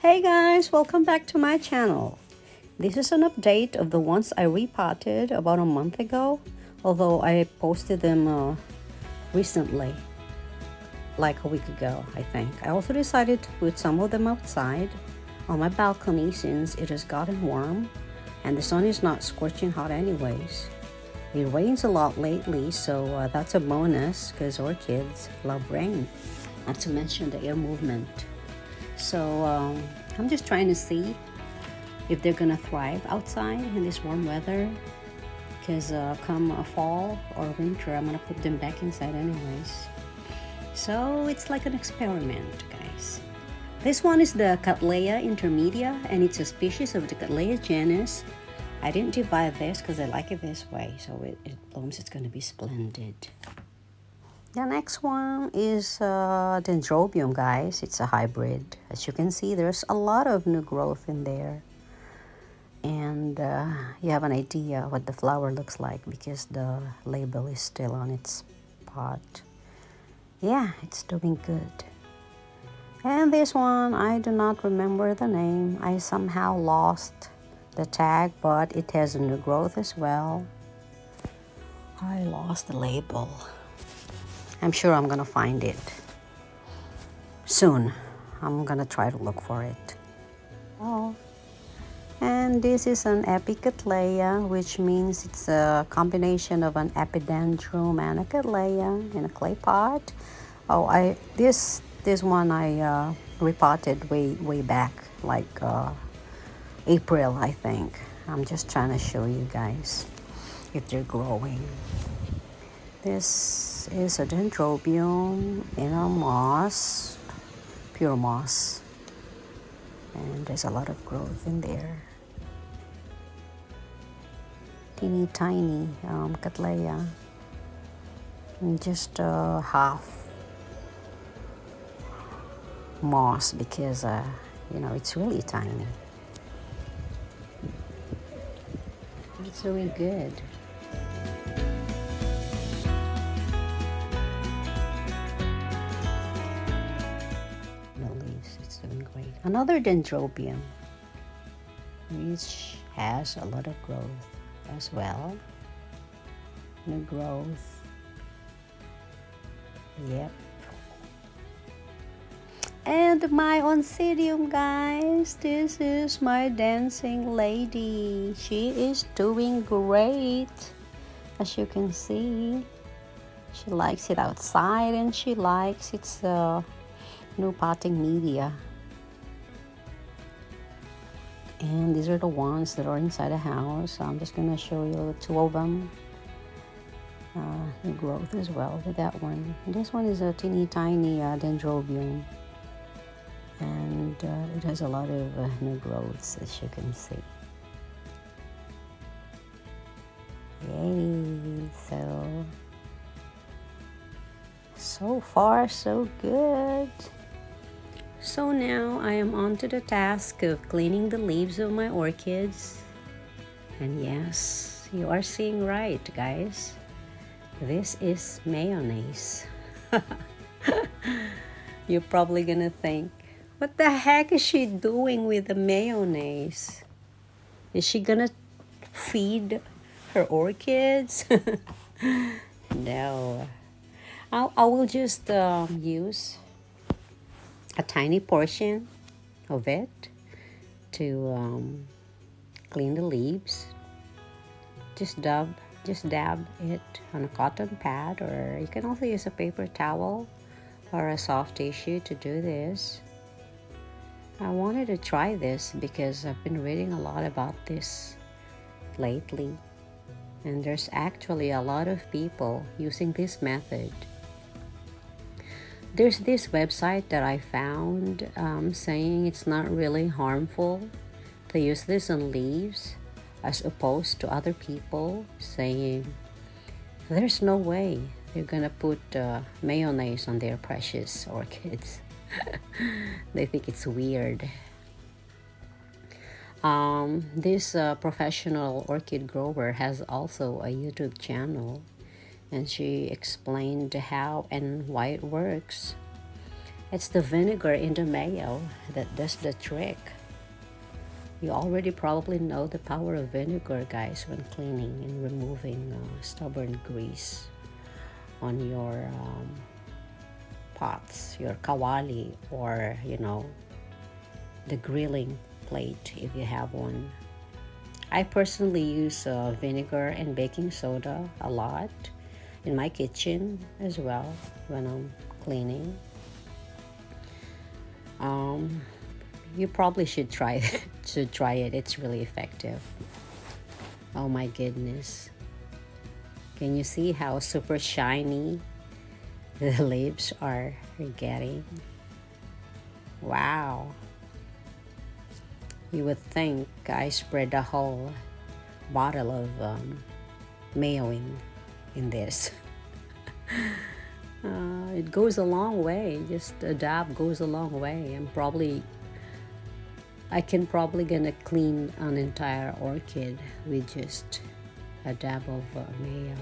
Hey guys, welcome back to my channel. This is an update of the ones I repotted about a month ago, although I posted them recently, like a week ago, I think. I also decided to put some of them outside on my balcony since it has gotten warm and the sun is not scorching hot anyways. It rains a lot lately, so that's a bonus because orchids love rain, not to mention the air movement. So I'm just trying to see if they're gonna thrive outside in this warm weather, because come fall or winter I'm gonna put them back inside anyways. So it's like an experiment, guys. This one is the Cattleya intermedia, and it's a species of the Cattleya genus. I didn't divide this because I like it this way, so it blooms. It's gonna be splendid. The next one is Dendrobium, guys. It's a hybrid. As you can see, there's a lot of new growth in there. And you have an idea what the flower looks like because the label is still on its pot. Yeah, it's doing good. And this one, I do not remember the name. I somehow lost the tag, but it has a new growth as well. I lost the label. I'm sure I'm gonna find it soon. I'm gonna try to look for it. Oh, and this is an Epicatleya, which means it's a combination of an epidendrum and a cattleya in a clay pot. Oh, this one I repotted way back, like April, I think. I'm just trying to show you guys if they're growing. This is a dendrobium in a moss, pure moss, and there's a lot of growth in there. Teeny tiny cattleya, and just half moss because it's really tiny. It's doing good. It's doing great. Another dendrobium, which has a lot of growth as well. New growth. Yep. And my oncidium, guys. This is my dancing lady. She is doing great. As you can see, she likes it outside and she likes its new potting media. And these are the ones that are inside the house. I'm just gonna show you two of them. New growth as well with that one. This one is a teeny tiny dendrobium, and it has a lot of new growths, as you can see. Yay! So far so good. So now I am on to the task of cleaning the leaves of my orchids. And yes, you are seeing right, guys. This is mayonnaise. You're probably gonna think, what the heck is she doing with the mayonnaise? Is she gonna feed her orchids? No. I will just use a tiny portion of it to clean the leaves. Just dab it on a cotton pad, or you can also use a paper towel or a soft tissue to do this. I wanted to try this because I've been reading a lot about this lately, and there's actually a lot of people using this method. There's this website that I found saying it's not really harmful to use this on leaves, as opposed to other people saying there's no way they're gonna put mayonnaise on their precious orchids. They think it's weird. This professional orchid grower has also a YouTube channel, and she explained how and why it works. It's the vinegar in the mayo that does the trick. You already probably know the power of vinegar, guys, when cleaning and removing stubborn grease on your pots, your kawali, or the grilling plate if you have one. I personally use vinegar and baking soda a lot in my kitchen as well when I'm cleaning. You probably should try it. Should try it. It's really effective. Oh my goodness. Can you see how super shiny the leaves are getting? Wow. You would think I spread a whole bottle of mayo in this. It goes a long way. Just a dab goes a long way. I can probably gonna clean an entire orchid with just a dab of mayo.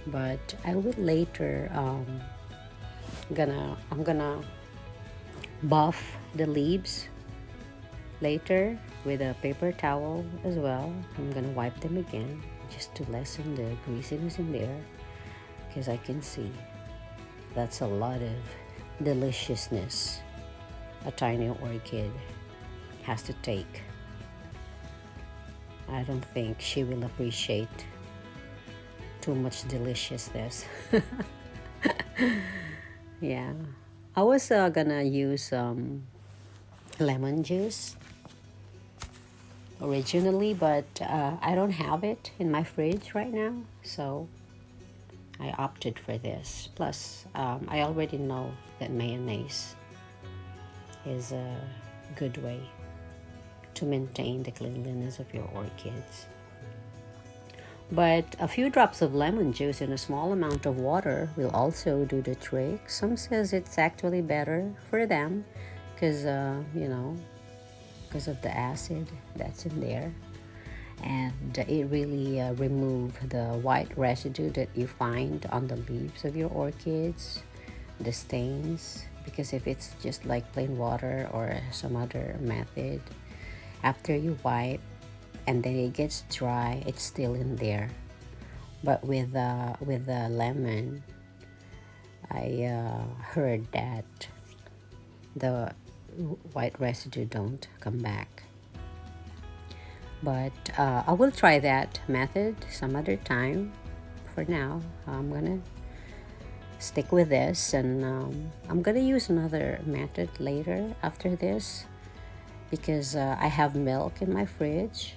But I will later I'm gonna buff the leaves later with a paper towel as well. I'm gonna wipe them again just to lessen the greasiness in there, because I can see that's a lot of deliciousness a tiny orchid has to take. I don't think she will appreciate too much deliciousness. Yeah, I was gonna use lemon juice originally, but I don't have it in my fridge right now, so I opted for this. Plus I already know that mayonnaise is a good way to maintain the cleanliness of your orchids. But a few drops of lemon juice in a small amount of water will also do the trick. Some says it's actually better for them because because of the acid that's in there, and it really remove the white residue that you find on the leaves of your orchids, the stains. Because if it's just like plain water or some other method, after you wipe and then it gets dry, it's still in there. But with the lemon, I heard that the white residue don't come back. But I will try that method some other time. For now, I'm gonna stick with this, and I'm gonna use another method later after this, because I have milk in my fridge.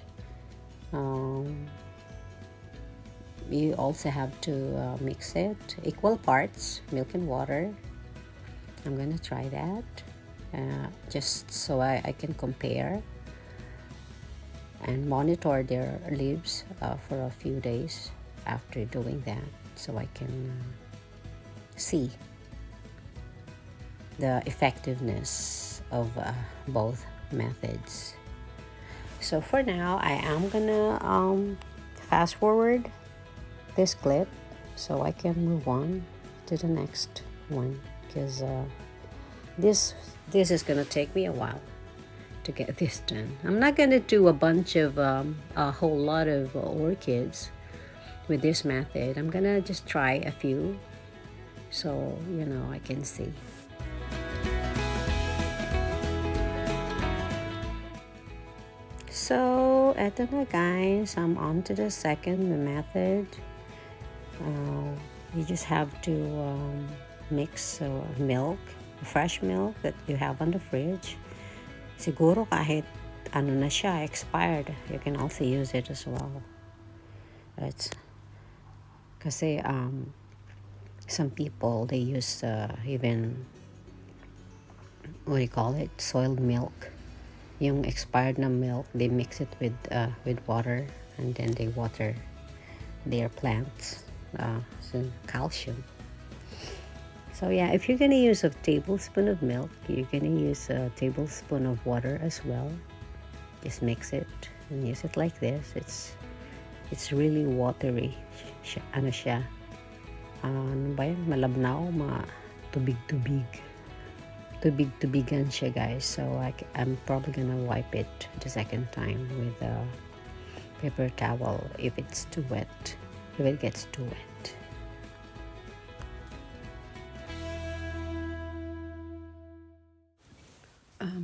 You also have to mix it equal parts, milk and water. I'm gonna try that just so I can compare and monitor their leaves for a few days after doing that, so I can see the effectiveness of both methods. So for now, I am gonna fast forward this clip so I can move on to the next one, because this is gonna take me a while to get this done. I'm not gonna do a bunch of a whole lot of orchids with this method. I'm gonna just try a few so I can see. So eto na guys, I'm on to the second method. You just have to mix milk, fresh milk that you have on the fridge. Siguro kahit ano na siya, expired, you can also use it as well. It's kasi some people, they use even, what do you call it, soiled milk. Yung expired na milk, they mix it with water, and then they water their plants, some calcium. So yeah, if you're gonna use a tablespoon of milk, you're gonna use a tablespoon of water as well. Just mix it and use it like this. It's really watery. Ano siya? Ano ba yun? Malabnaw, tubig. Tubigan siya, guys. So I'm probably gonna wipe it the second time with a paper towel if it's too wet, if it gets too wet.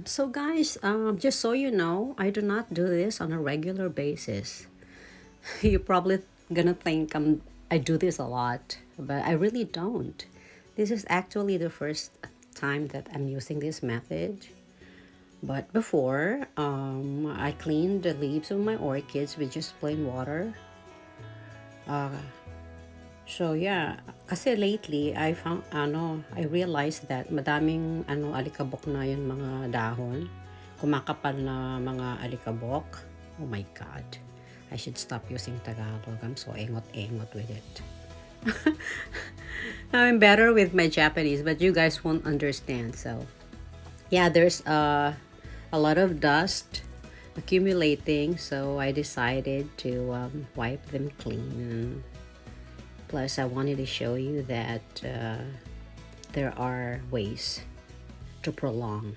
So guys, just so you know, I do not do this on a regular basis. You're probably gonna think I do this a lot, but I really don't. This is actually the first time that I'm using this method. But before, I cleaned the leaves of my orchids with just plain water. So yeah, kasi lately I found I realized that madaming alikabok na yung mga dahon. Kumakapal na mga alikabok. Oh my god. I should stop using Tagalog. I'm so engot-engot with it. I'm better with my Japanese, but you guys won't understand. So yeah, there's a lot of dust accumulating, so I decided to wipe them clean. Plus, I wanted to show you that there are ways to prolong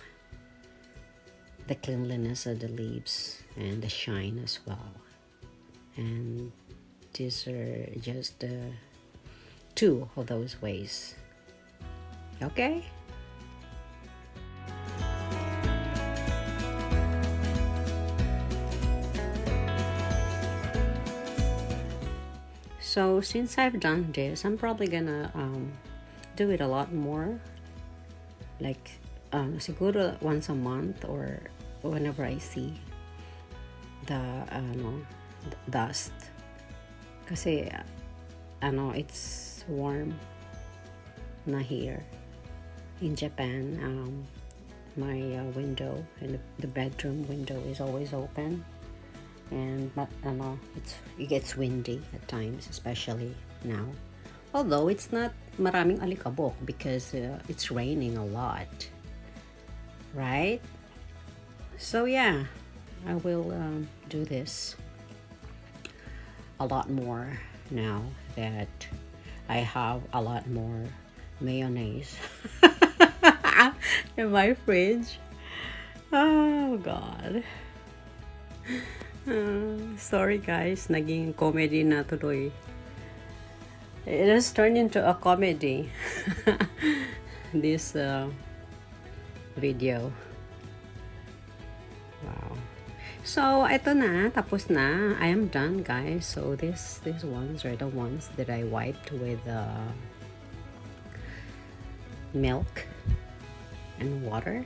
the cleanliness of the leaves and the shine as well. And these are just two of those ways. Okay? So since I've done this, I'm probably gonna do it a lot more. Like siguro once a month or whenever I see the dust. Kasi it's warm na here in Japan. My window and the bedroom window is always open. And it gets windy at times, especially now. Although it's not maraming alikabok because it's raining a lot, right? So yeah, I will do this a lot more now that I have a lot more mayonnaise in my fridge. Oh god. Sorry guys, naging comedy na tuloy. It has turned into a comedy. This video. Wow. So, ito na, tapos na. I am done, guys. So, these ones are the ones that I wiped with milk and water.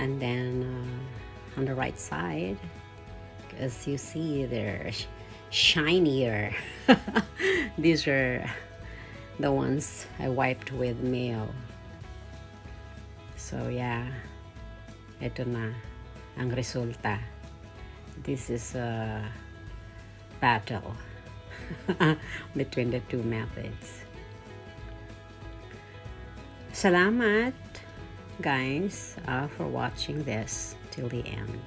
And then on the right side, as you see, they're shinier. These are the ones I wiped with mayo. So yeah, ito na ang resulta. This is a battle between the two methods. Salamat guys for watching this till the end.